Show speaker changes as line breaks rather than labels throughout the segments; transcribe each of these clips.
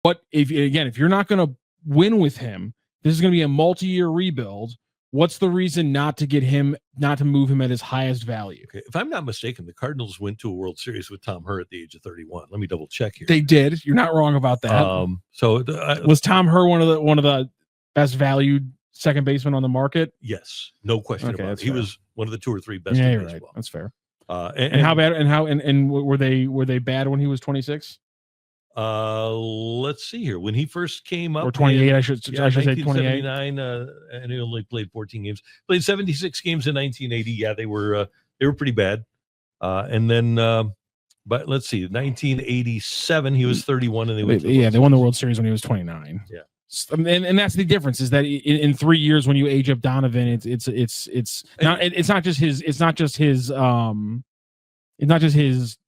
But if you're not going to win with him, this is going to be a multi-year rebuild. What's the reason not to move him at his highest value?
Okay. If I'm not mistaken, the Cardinals went to a World Series with Tom Herr at the age of 31. Let me double check here.
They did. You're not wrong about that. Was Tom Herr one of the best valued second baseman on the market?
Yes, no question about it. He was one of the 2 or 3 best.
Yeah,
in
baseball. Right. That's fair.
And
how bad? And were they bad when he was 26?
Let's see here. When he first came up,
or 28, I should say 28.
And he only played 14 games. Played 76 games in 1980. Yeah, they were pretty bad. And then, but let's see, 1987 he was 31, and
they won the World Series when he was 29.
Yeah.
And that's the difference, is that in 3 years, when you age up Donovan, it's not just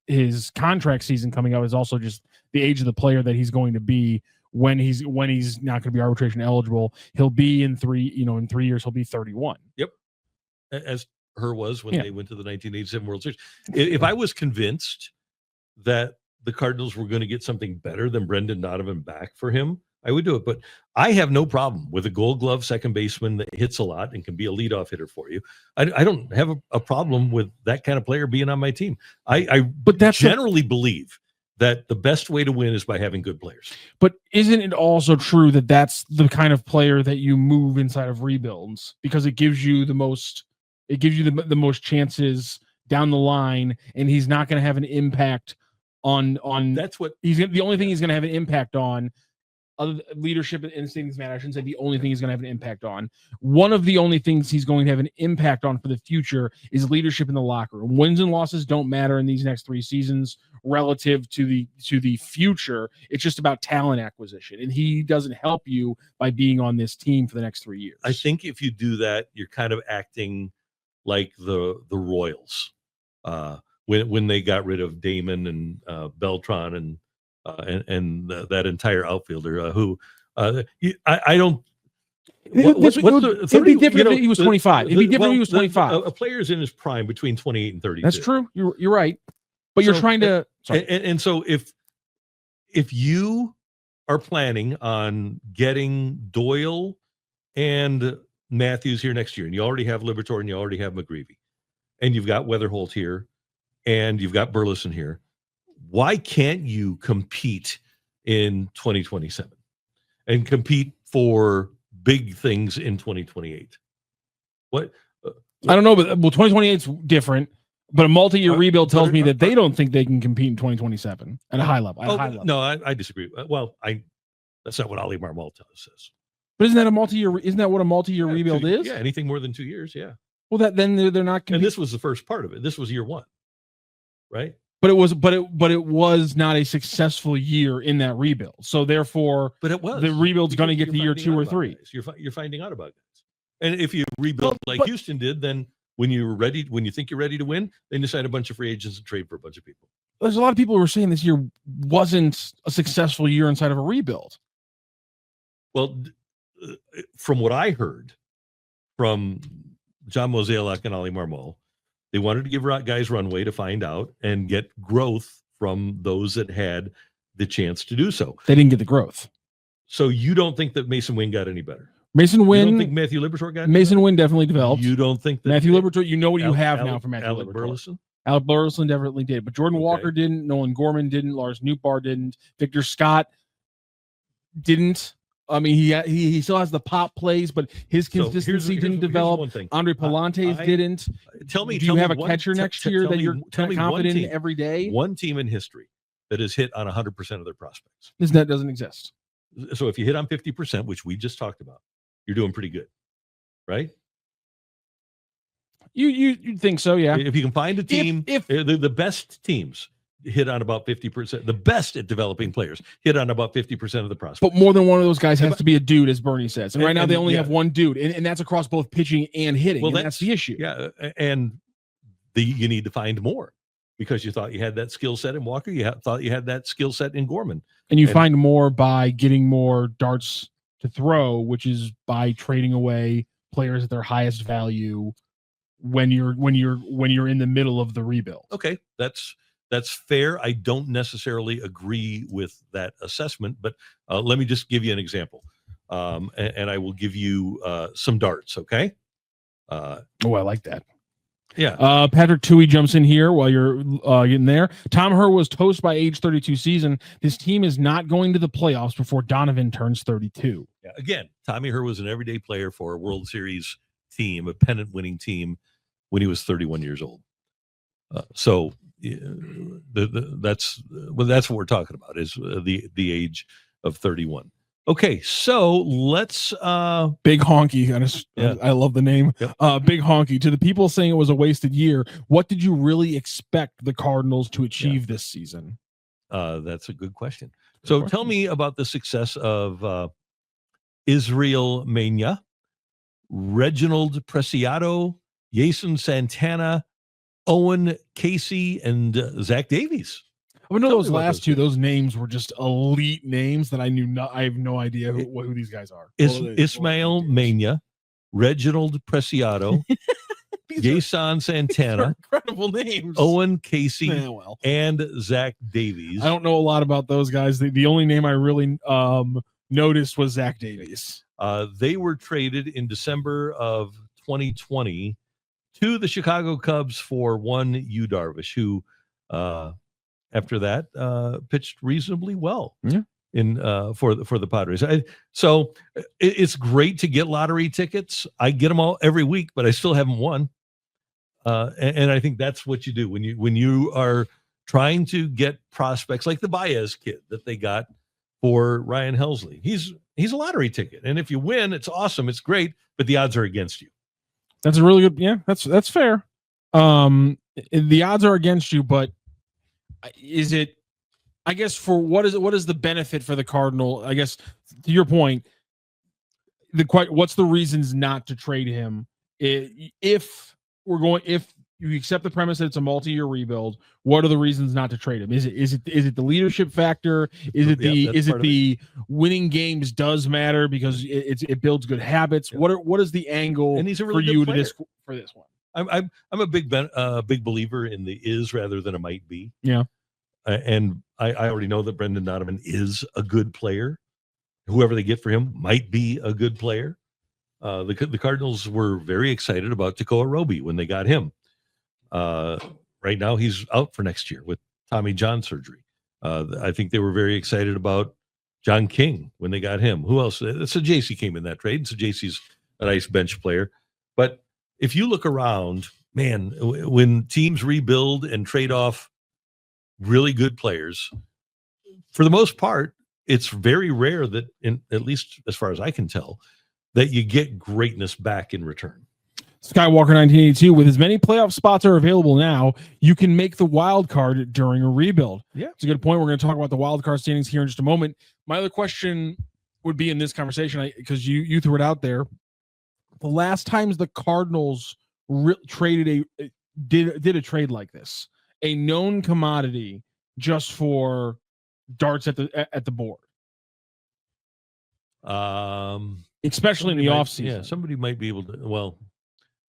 his contract season coming up. It's also just the age of the player that he's going to be when he's not going to be arbitration eligible. He'll be in 3 years, he'll be 31.
Yep. As Herr was when they went to the 1987 World Series. If I was convinced that the Cardinals were going to get something better than Brendan Donovan back for him, I would do it. But I have no problem with a Gold Glove second baseman that hits a lot and can be a leadoff hitter for you. I don't have a problem with that kind of player being on my team. But that's generally believe that the best way to win is by having good players.
But isn't it also true that that's the kind of player that you move inside of rebuilds, because it gives you the most chances down the line, and he's not going to have an impact on
that's what
the only thing he's going to have an impact on. Other leadership and instincts matter. I shouldn't say the only thing he's going to have an impact on. One of the only things he's going to have an impact on for the future is leadership in the locker room. Wins and losses don't matter in these next 3 seasons relative to the future. It's just about talent acquisition, and he doesn't help you by being on this team for the next 3 years.
I think if you do that, you're kind of acting like the Royals when they got rid of Damon and Beltran and that entire outfielder who I don't.
It'd be different if he was 25. It'd be different if he was 25.
A player's in his prime between 28 and 32.
That's true. You're right. But you're trying to.
And so if you are planning on getting Doyle and Matthews here next year, and you already have Liberatore and you already have McGreevy, and you've got Weatherholt here, and you've got Burleson here, why can't you compete in 2027 and compete for big things in 2028? What?
I don't know, but 2028 is different. But a multi-year rebuild tells me that they don't think they can compete in 2027 at a high level.
No, I disagree. Well, that's not what Ali Marmol says.
But isn't that what a multi-year rebuild is?
Yeah, anything more than 2 years. Yeah.
Well, then they're not.
And this was the first part of it. This was year 1, right?
But it was not a successful year in that rebuild. So therefore,
but it was
the rebuild's going to get to year 2 or 3.
You're finding out about guys. And if you rebuild Houston did, then when you think you're ready to win, then you sign a bunch of free agents and trade for a bunch of people.
There's a lot of people who are saying this year wasn't a successful year inside of a rebuild.
Well, from what I heard from John Mozeliak and Ali Marmol, they wanted to give guys runway to find out and get growth from those that had the chance to do so.
They didn't get the growth.
So you don't think that Mason Wynn got any better?
Mason Wynn.
You don't think Matthew Liberatore got
Mason Wynn definitely developed.
You don't think that
Matthew Liberatore, you know what you have now from Matthew
Alec
Liberatore.
Burleson?
Alec Burleson definitely did. But Jordan Walker didn't. Nolan Gorman didn't. Lars Nootbaar didn't. Victor Scott didn't. I mean, he still has the pop plays, but his consistency didn't develop. Andre Palantes didn't.
Do
you have a catcher next year that you're confident in every day?
One team in history that has hit on 100% of their prospects.
That doesn't exist.
So if you hit on 50%, which we just talked about, you're doing pretty good, right?
You think so, yeah.
If you can find a team, if the best teams hit on about 50%, the best at developing players hit on about 50% of the prospects.
But more than one of those guys has to be a dude, as Bernie says. And right now they only have one dude, and that's across both pitching and hitting. Well, that's the issue.
Yeah, and you need to find more because you thought you had that skill set in Walker. You thought you had that skill set in Gorman.
And you find more by getting more darts to throw, which is by trading away players at their highest value when you're in the middle of the rebuild.
Okay, that's That's fair. I don't necessarily agree with that assessment, but let me just give you an example. And I will give you some darts, okay?
Oh, I like that.
Yeah.
Patrick Tui jumps in here while you're getting there. Tom Herr was toast by age 32 season. This team is not going to the playoffs before Donovan turns 32.
Yeah. Again, Tommy Herr was an everyday player for a World Series team, a pennant-winning team, when he was 31 years old. So that's what we're talking about, is the age of 31. Okay, so let's
Big Honky. I love the name.
Yep.
Big Honky. To the people saying it was a wasted year, what did you really expect the Cardinals to achieve this season?
That's a good question. So tell me about the success of Israel Mania, Reginald Preciado, Jason Santana, Owen Casey, and Zach Davies.
I know those last two. Those names were just elite names that I knew not. I have no idea who these guys are.
Ismail Mania, Reginald Preciado, Jason Santana,
incredible names.
Owen Casey, and Zach Davies.
I don't know a lot about those guys. The only name I really noticed was Zach Davies.
They were traded in December of 2020 to the Chicago Cubs for one Yu Darvish, who after that pitched reasonably well in for the Padres. So it's great to get lottery tickets. I get them all every week, but I still haven't won. And I think that's what you do when you are trying to get prospects like the Baez kid that they got for Ryan Helsley. He's a lottery ticket, and if you win, it's awesome, it's great, but the odds are against you.
That's a really good. Yeah, that's fair. The odds are against you, but is it? I guess for what is the benefit for the Cardinal? I guess to your point, what's the reasons not to trade him? If you accept the premise that it's a multi-year rebuild, what are the reasons not to trade him? Is it the leadership factor? Is it the winning games does matter because it builds good habits? Yeah. What is the angle
and he's a really
for you for this one?
I'm a big believer in the is rather than a might be.
Yeah,
and I already know that Brendan Donovan is a good player. Whoever they get for him might be a good player. The Cardinals were very excited about Tekoa Roby when they got him. Right now he's out for next year with Tommy John surgery. I think they were very excited about John King when they got him. Who else? So JC came in that trade. So JC's a nice bench player. But if you look around, man, when teams rebuild and trade off really good players, for the most part, it's very rare that, at least as far as I can tell, that you get greatness back in return.
Skywalker 1982, with as many playoff spots are available now, you can make the wild card during a rebuild.
Yeah,
it's a good point. We're going to talk about the wild card standings here in just a moment. My other question would be in this conversation, because you threw it out there. The last times the Cardinals did a trade like this, a known commodity just for darts at the board. Especially in the offseason.
Yeah, somebody might be able to. Well,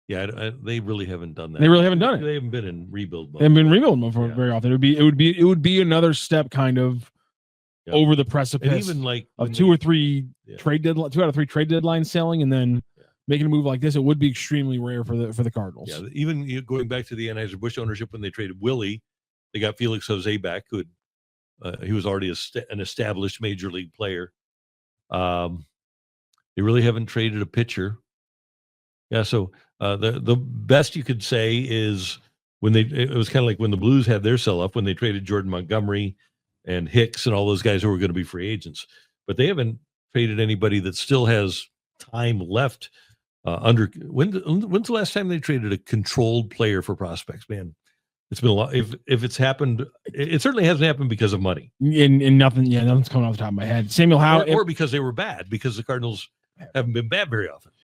yeah, they really haven't done that.
They really haven't done it.
They haven't been in rebuild mode.
They haven't been in rebuild mode for very often. It would be another step, kind of over the precipice.
And even like
of two out of three trade deadlines selling, and then making a move like this, it would be extremely rare for the Cardinals.
Yeah, even going back to the Anheuser-Busch ownership when they traded Willie, they got Felix Jose back, who he was already an established major league player. They really haven't traded a pitcher. Yeah, so the best you could say is it was kind of like when the Blues had their sell-off when they traded Jordan Montgomery and Hicks and all those guys who were going to be free agents. But they haven't traded anybody that still has time left. When's the last time they traded a controlled player for prospects? Man, it's been a lot. If it's happened, it certainly hasn't happened because of money.
And nothing's coming off the top of my head. Samuel Howe,
or because they were bad, because the Cardinals haven't been bad very often.